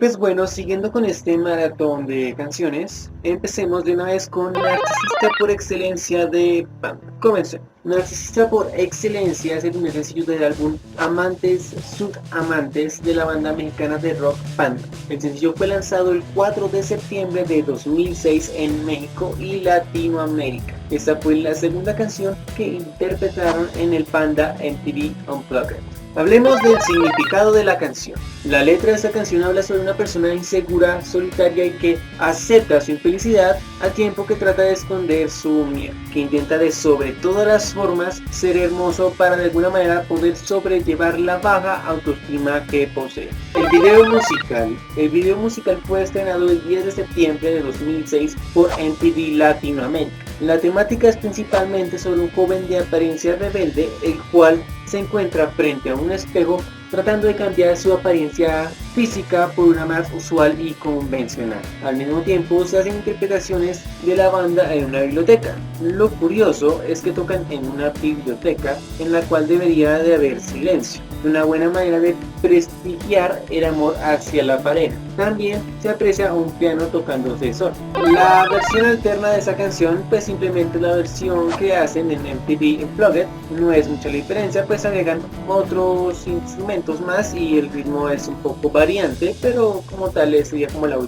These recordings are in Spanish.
pues bueno, siguiendo con este maratón de canciones, empecemos de una vez con Narcisista por Excelencia de Panda. Comencemos. Narcisista por Excelencia es el primer sencillo del álbum Amantes Subamantes de la banda mexicana de rock Panda. El sencillo fue lanzado el 4 de septiembre de 2006 en México y Latinoamérica. Esta fue la segunda canción que interpretaron en el Panda MTV Unplugged. Hablemos del significado de la canción. La letra de esta canción habla sobre una persona insegura, solitaria y que acepta su infelicidad al tiempo que trata de esconder su miedo, que intenta de sobre todas las formas ser hermoso para de alguna manera poder sobrellevar la baja autoestima que posee. El video musical fue estrenado el 10 de septiembre de 2006 por MTV Latinoamérica. La temática es principalmente sobre un joven de apariencia rebelde, el cual se encuentra frente a un espejo tratando de cambiar su apariencia física por una más usual y convencional. Al mismo tiempo se hacen interpretaciones de la banda en una biblioteca. Lo curioso es que tocan en una biblioteca en la cual debería de haber silencio, una buena manera de prestigiar el amor hacia la pareja. También se aprecia un piano tocándose solo. La versión alterna de esa canción, pues simplemente la versión que hacen en MTV Unplugged, no es mucha la diferencia, pues agregan otros instrumentos más y el ritmo es un poco variante, pero como tal sería como la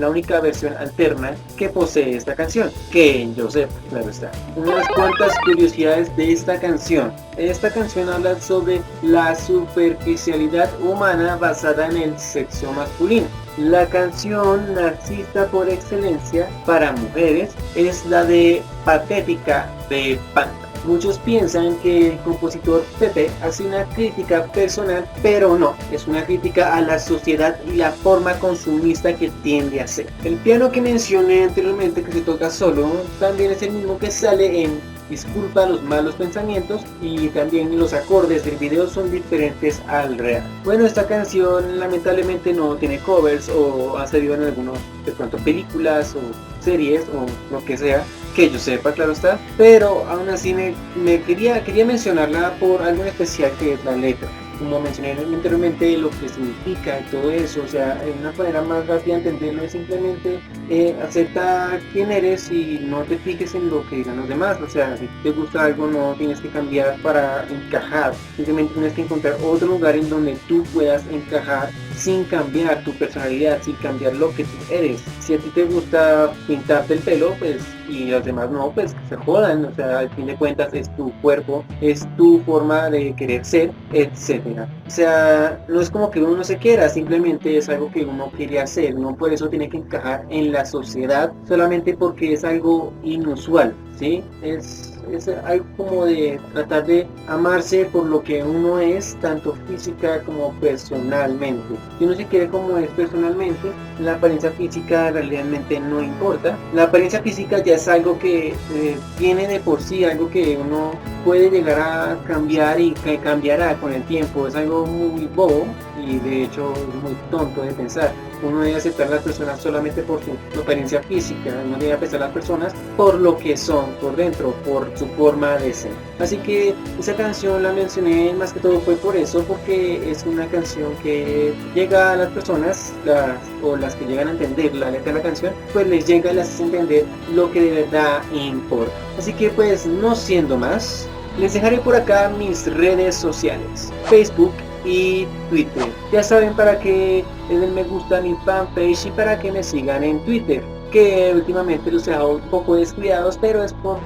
única versión alterna que posee esta canción, que yo sepa, claro está. Unas cuantas curiosidades de esta canción. Esta canción habla sobre la superficialidad humana basada en el sexo masculino. La canción Narcisista por Excelencia para mujeres es la de Patética de Panda. Muchos piensan que el compositor Pepe hace una crítica personal, pero no, es una crítica a la sociedad y la forma consumista que tiende a ser. El piano que mencioné anteriormente, que se toca solo, también es el mismo que sale en Disculpa los malos pensamientos, y también los acordes del video son diferentes al real. Bueno, esta canción lamentablemente no tiene covers o ha salido en algunos de pronto películas o series o lo que sea, que yo sepa, claro está, pero aún así me quería mencionarla por algo en especial, que es la letra. Como mencioné anteriormente, lo que significa y todo eso, o sea, una manera más rápida de entenderlo es simplemente acepta quién eres y no te fijes en lo que digan los demás. O sea, si te gusta algo, no tienes que cambiar para encajar, simplemente tienes que encontrar otro lugar en donde tú puedas encajar sin cambiar tu personalidad, sin cambiar lo que tú eres. Si a ti te gusta pintarte el pelo, pues, y los demás no, pues que se jodan. O sea, al fin de cuentas es tu cuerpo, es tu forma de querer ser, etcétera. O sea, no es como que uno no se quiera, simplemente es algo que uno quiere hacer. No por eso tiene que encajar en la sociedad solamente porque es algo inusual, ¿sí? Es algo como de tratar de amarse por lo que uno es, tanto física como personalmente. Si uno se quiere como es personalmente, la apariencia física realmente no importa. La apariencia física ya es algo que tiene de por sí, algo que uno puede llegar a cambiar y que cambiará con el tiempo. Es algo muy bobo y de hecho es muy tonto de pensar. Uno debe aceptar a las personas solamente por su apariencia física, no debe aceptar a las personas por lo que son por dentro, por su forma de ser. Así que esa canción la mencioné más que todo fue por eso, porque es una canción que llega a las personas, las que llegan a entender la letra de la canción, pues les llega y les hace entender lo que de verdad importa. Así que pues no siendo más, les dejaré por acá mis redes sociales, Facebook y Twitter. Ya saben, para que le den me gusta a mi fanpage y para que me sigan en Twitter, que últimamente los he dejado un poco descuidados, pero es por,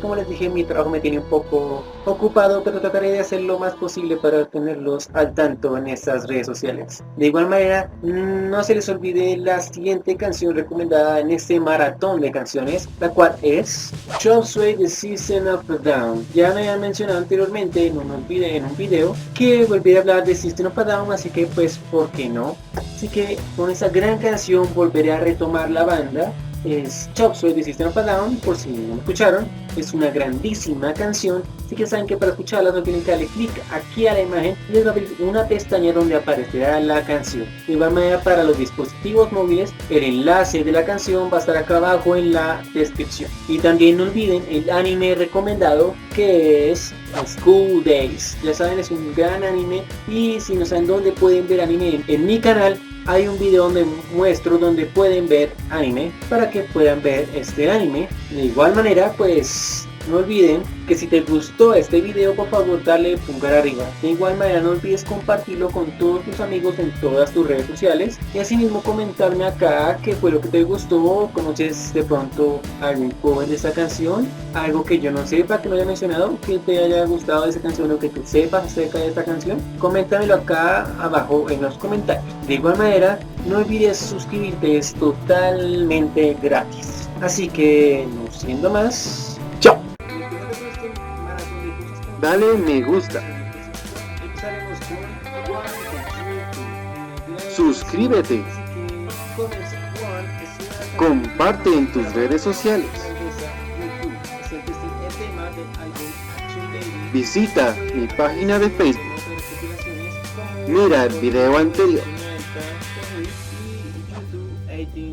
como les dije, mi trabajo me tiene un poco ocupado, pero trataré de hacer lo más posible para tenerlos al tanto en estas redes sociales. De igual manera, no se les olvide la siguiente canción recomendada en este maratón de canciones, la cual es Chop Suey The System of a Down. Ya me habían mencionado anteriormente en un video que volví a hablar de System of a Down, así que pues, ¿por qué no? Así que con esa gran canción volveré a retomar la banda. Es Chop Suey The System of a Down, por si no me escucharon. Es una grandísima canción, así que saben que para escucharla no tienen que darle clic aquí a la imagen y les va a abrir una pestaña donde aparecerá la canción. De igual manera, para los dispositivos móviles, el enlace de la canción va a estar acá abajo en la descripción. Y también no olviden el anime recomendado, que es School Days. Ya saben, es un gran anime, y si no saben dónde pueden ver anime en mi canal, hay un video donde muestro donde pueden ver anime para que puedan ver este anime. De igual manera, pues no olviden que si te gustó este video, por favor dale pulgar arriba. De igual manera, no olvides compartirlo con todos tus amigos en todas tus redes sociales y asimismo comentarme acá qué fue lo que te gustó. ¿Conoces de pronto algún cover de esta canción? Algo que yo no sepa, que no haya mencionado, que te haya gustado de esa canción o que tú sepas acerca de esta canción. Coméntamelo acá abajo en los comentarios. De igual manera, no olvides suscribirte, es totalmente gratis. Así que, no siendo más, ¡chao! Dale me gusta. Suscríbete. Comparte en tus redes sociales. Visita mi página de Facebook. Mira el video anterior.